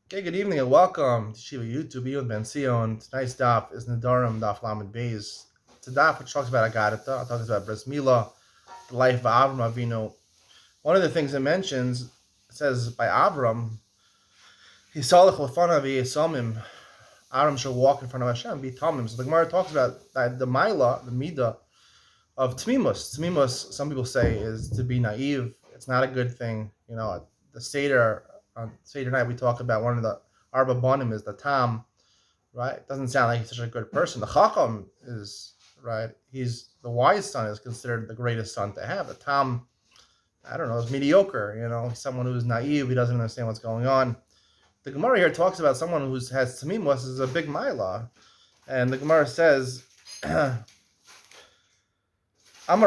Okay, good evening and welcome to Shiva YouTube. Iyun Benzion. Tonight's daf is Nedarim daf Lamed Beis. It's a daf which talks about Agarita. It talks about Bris Milah, the life of Avram Avinu. One of the things it mentions, it says by Avram, he saw the Chalfanav Samim. Avram shall walk in front of Hashem, be Tamim. So the Gemara talks about that the Maila, the Midah of Tmimus. Tmimus, some people say, is to be naive. It's not a good thing. The Seder, on Seder night, we talk about one of the Arba Bonim is the Tam, right? It doesn't sound like he's such a good person. The Chacham is, right? He's the wise son is considered the greatest son to have. The Tam, I don't know, is mediocre. He's someone who's naive. He doesn't understand what's going on. The Gemara here talks about someone who has Tamimus is a big Mila. And the Gemara says, Amar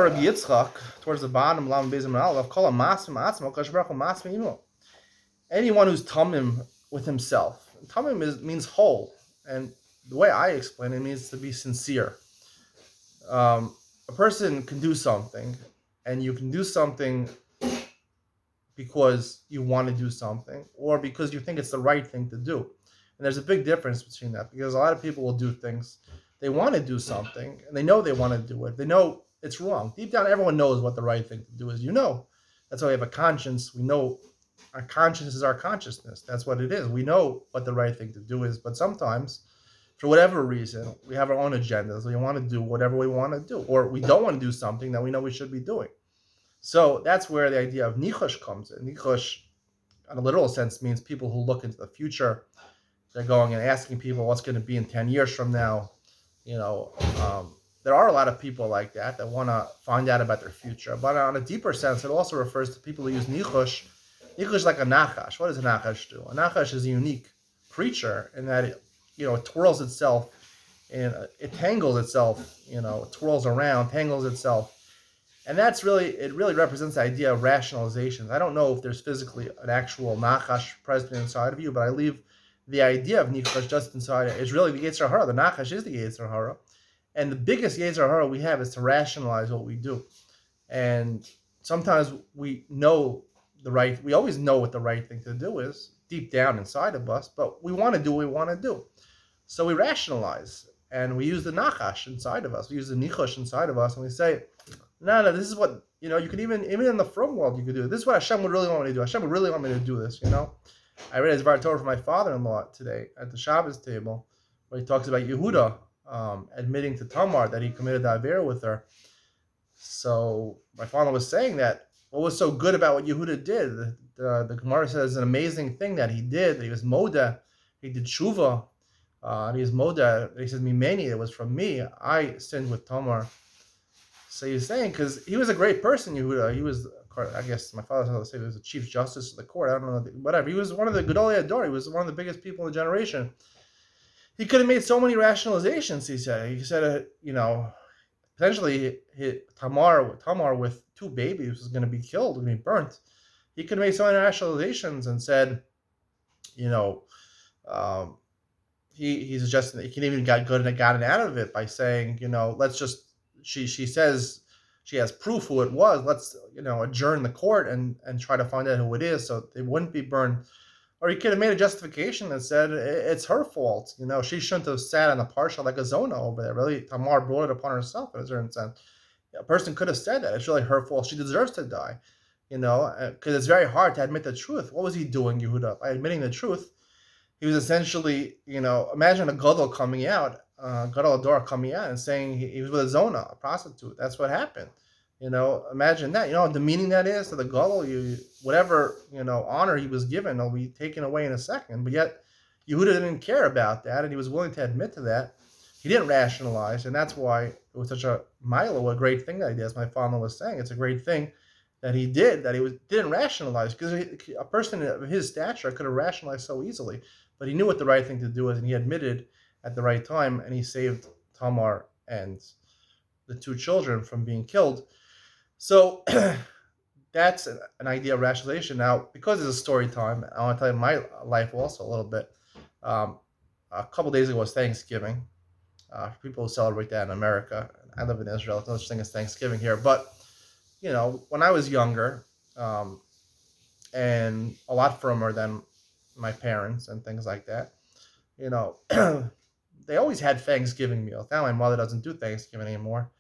Rabbi Yitzchak, towards the bottom, Lam Bezim and Aleph, call a Masm Atzma, Kashbrach Masm Imo. Anyone who's Tamim with himself. Tamim means whole. And the way I explain it means to be sincere. A person can do something, and you can do something because you want to do something, or because you think it's the right thing to do. And there's a big difference between that, because a lot of people will do things. They want to do something, and they know they want to do it. They know it's wrong. Deep down, everyone knows what the right thing to do is. That's why we have a conscience. We know our conscience is our consciousness. That's what it is. We know what the right thing to do is, but sometimes, for whatever reason, we have our own agendas. We want to do whatever we want to do, or we don't want to do something that we know we should be doing. So that's where the idea of nichosh comes in. Nichosh, in a literal sense, means people who look into the future. They're going and asking people what's going to be in 10 years from now. There are a lot of people like that want to find out about their future. But on a deeper sense, it also refers to people who use nichosh. Nichosh is like a nachash. What does a nachash do? A nachash is a unique creature in that it twirls itself and it tangles itself. It twirls around, tangles itself. And it really represents the idea of rationalization. I don't know if there's physically an actual nachash present inside of you, but I leave the idea of nichosh just inside it. It's really the Yetzer Hara. The nachash is the Yetzer Hara. And the biggest Yetzer Hara we have is to rationalize what we do. And sometimes we always know what the right thing to do is deep down inside of us, but we want to do what we want to do. So we rationalize and we use the nachash inside of us. We use the nichosh inside of us and we say, no, this is what, you could even in the from world, you could do it. This is what Hashem would really want me to do. Hashem would really want me to do this, I read his Dvar Torah from my father-in-law today at the Shabbos table, where he talks about Yehuda admitting to Tamar that he committed the Avera with her. So my father was saying that what was so good about what Yehuda did, the Gemara says an amazing thing that he did, that he was Moda, he did Tshuva, and he was Moda, he says, Mimeni, it was from me, I sinned with Tamar. So he's saying, because he was a great person, Yehuda. He was, I guess my father would say he was the chief justice of the court. I don't know, whatever. He was one of the Gedolei Ador. He was one of the biggest people in the generation. He could have made so many rationalizations, he said. He said, potentially Tamar with two babies was going to be killed, going to be burnt. He could have made so many rationalizations and said, he suggested that he can even gotten out of it by saying, let's just, she says she has proof who it was. Let's adjourn the court and try to find out who it is, so they wouldn't be burned. Or he could have made a justification and said it's her fault. She shouldn't have sat on the parsha like a zona over there. Really, Tamar brought it upon herself in a certain sense. A person could have said that it's really her fault. She deserves to die. Because it's very hard to admit the truth. What was he doing, Yehuda? By admitting the truth, he was essentially, imagine a gadol coming out. Gadol Ador coming out and saying he was with a zona, a prostitute. That's what happened. Imagine that. The meaning that is to the gadol. Whatever honor he was given will be taken away in a second. But yet, Yehuda didn't care about that, and he was willing to admit to that. He didn't rationalize, and that's why it was such a milo, a great thing that he did. As my father was saying, it's a great thing that he did, that didn't rationalize, because a person of his stature could have rationalized so easily, but he knew what the right thing to do was, and he admitted at the right time, and he saved Tamar and the two children from being killed. So that's an idea of rationalization. Now, because it's a story time, I want to tell you my life also a little bit. A couple days ago was Thanksgiving. For people who celebrate that in America, I live in Israel. There's no such thing as Thanksgiving here. But when I was younger, and a lot firmer than my parents and things like that. You know, they always had Thanksgiving meals. Now my mother doesn't do Thanksgiving anymore.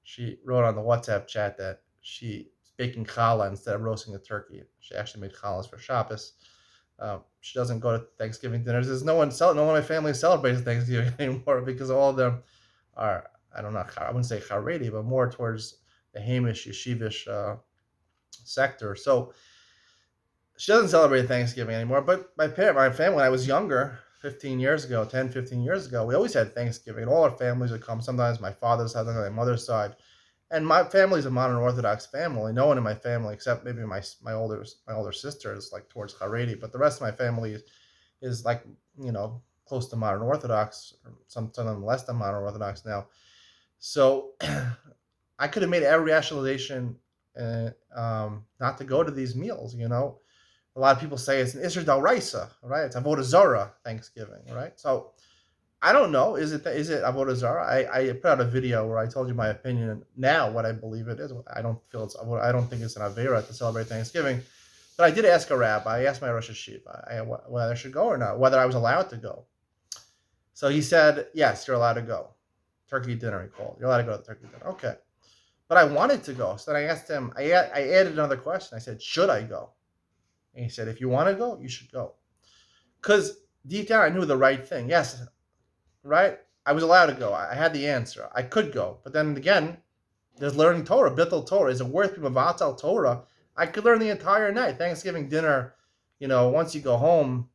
She wrote on the WhatsApp chat that she's baking challah instead of roasting the turkey. She actually made challahs for Shabbos. She doesn't go to Thanksgiving dinners. There's no one no one in my family celebrates Thanksgiving anymore because all of them are, I don't know, I wouldn't say Haredi, but more towards the Hamish Yeshivish sector. So she doesn't celebrate Thanksgiving anymore. But my family, when I was younger, 15 years ago, 10, 15 years ago, we always had Thanksgiving. All our families would come. Sometimes my father's side, sometimes my mother's side. And my family's a modern Orthodox family. No one in my family, except maybe my older sister, is like towards Haredi. But the rest of my family is like, close to modern Orthodox, or some of them less than modern Orthodox now. So I could have made every rationalization not to go to these meals. A lot of people say it's an Isser D'Oraisa, right? It's Avodah Zarah Thanksgiving, right? So I don't know. Is it Avodah Zarah? I put out a video where I told you my opinion now, what I believe it is. I don't think it's an Avera to celebrate Thanksgiving. But I did ask a rabbi. I asked my Rosh Hashiva whether I should go or not, whether I was allowed to go. So he said, yes, you're allowed to go. Turkey dinner, he called. You're allowed to go to the turkey dinner. Okay. But I wanted to go. So then I asked him, I added another question. I said, should I go? And he said, if you want to go, you should go. Because deep down, I knew the right thing. Yes, right? I was allowed to go. I had the answer. I could go. But then again, there's learning Torah, Bittul Torah. Is it worth being Vatal Torah? I could learn the entire night. Thanksgiving dinner, once you go home,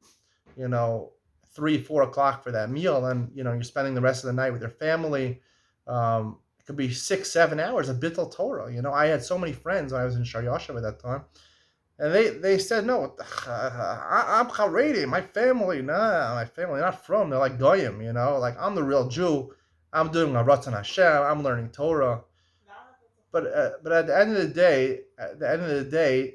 3, 4 o'clock for that meal, and you're spending the rest of the night with your family. It could be 6, 7 hours of Bittul Torah. I had so many friends when I was in Shar Yashav at that time. And they said, no, I'm Haredi. My family not from. They're like Goyim, like I'm the real Jew. I'm doing Ratzon Hashem. I'm learning Torah. But at the end of the day,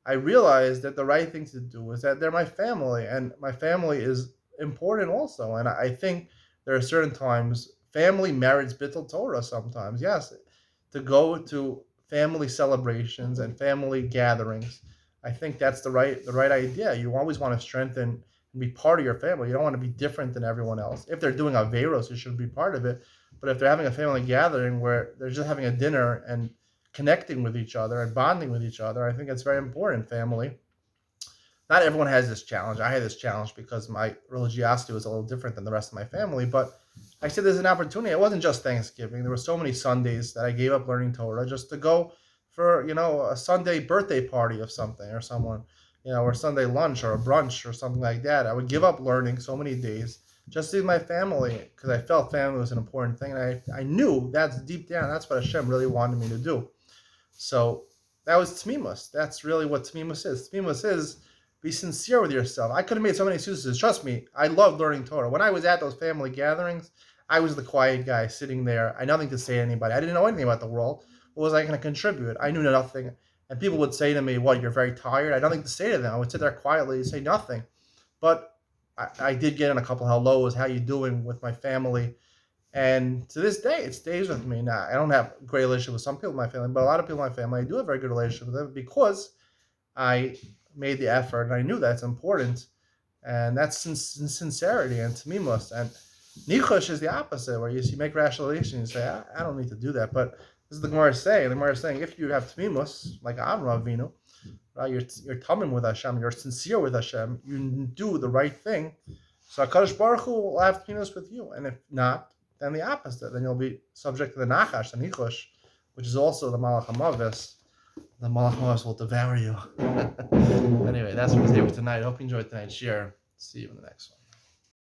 I realized that the right thing to do is that they're my family, and my family is important also. And I think there are certain times family merits Bittul Torah sometimes. Yes, to go to family celebrations and family gatherings. I think that's the right idea. You always want to strengthen and be part of your family. You don't want to be different than everyone else. If they're doing Averos, you should be part of it. But if they're having a family gathering where they're just having a dinner and connecting with each other and bonding with each other, I think it's very important, family. Not everyone has this challenge. I had this challenge because my religiosity was a little different than the rest of my family. But I said there's an opportunity. It wasn't just Thanksgiving. There were so many Sundays that I gave up learning Torah just to go for, a Sunday birthday party of something or someone, or Sunday lunch or a brunch or something like that. I would give up learning so many days just to my family because I felt family was an important thing. And I knew that's deep down, that's what Hashem really wanted me to do. So that was Tmimus. That's really what Tmimus is. Tmimus is be sincere with yourself. I could have made so many excuses. Trust me, I loved learning Torah. When I was at those family gatherings, I was the quiet guy sitting there. I had nothing to say to anybody. I didn't know anything about the world. What was I going to contribute? I knew nothing. And people would say to me, what, you're very tired? I had nothing to say to them. I would sit there quietly and say nothing. But I did get in a couple hellos, how you doing with my family. And to this day, it stays with me. Now, I don't have a great relationship with some people in my family, but a lot of people in my family, I do have a very good relationship with them because I made the effort and I knew that's important. And that's sincerity and tmimus. And nichush is the opposite, where you make rationalization and you say, I don't need to do that. But this is the Gemara saying. The Gemara is saying, if you have tmimus, like Avram Avinu, right, you're tamim with Hashem, you're sincere with Hashem, you do the right thing, so HaKadosh Baruch Hu will have tmimus with you. And if not, then the opposite. Then you'll be subject to the nachash, the nichush, which is also the malach hamavis. The malach hamavis will devour you. Anyway, that's what we're here for tonight. I hope you enjoyed tonight's share. See you in the next one.